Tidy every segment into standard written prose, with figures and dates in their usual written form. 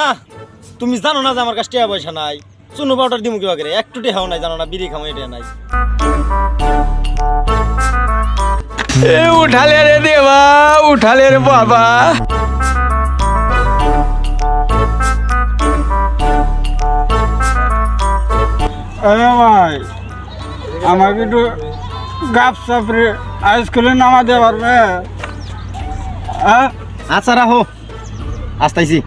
না তুমি জানো না যে আমার কাছে টাকা পয়সা নাই চুনো পাউডার দিমু কি করে একটু টেহাও নাই জানো না বিড়ি খামো এটা নাই এ উঠালে রে দেবা উঠালে রে বাবা আরে ভাই আমাকে একটু গাপ সাপড়ে স্কুলে নামাতে পারবে হ্যাঁ আচ্ছা রাখো আসতাইছি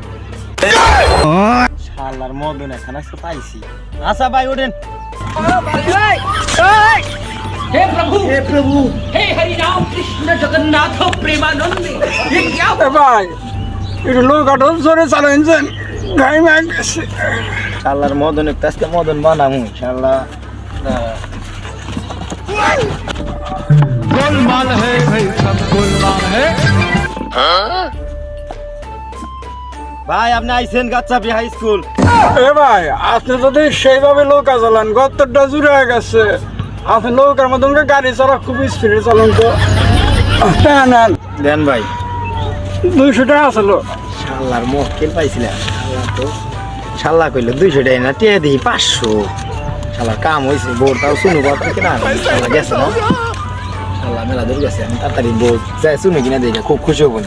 শালার মদন এখানে আসতে পাইছি আচ্ছা ভাই ওঠেন हे प्रभु हे हरि राम कृष्ण जगन्नाथ प्रेमानंद ये क्या এ ভাই একটু লোক আটো জোরে চালাইছেন গাই ম্যাগ শালার মদন একটু আজকে মদন বানামু শালা गोलमाल है भाई सब गोलमाल है ভাই আপনি আইছেন গাচ্চাপি হাই স্কুল এ ভাই আপনি যদি সেইভাবে নৌকা চালান গর্তটা জুড়ে গেছে আপনি নৌকার মতন গাড়ি চালা খুব স্পিডে চালান তো নেন দেন ভাই 200 টাকা আসলো শালার মক্কেল পাইছিলাম শালা তো শালা কইলো 200 টাকা না টিয়া দিই 500 শালার কাম হইছে বোর তাও শুনু কথা কিনা শালা গেছে না শালা মেলা দূর গেছে আমি তাড়াতাড়ি বোর যাই শুনে কিনা দেখে খুব খুশি হবো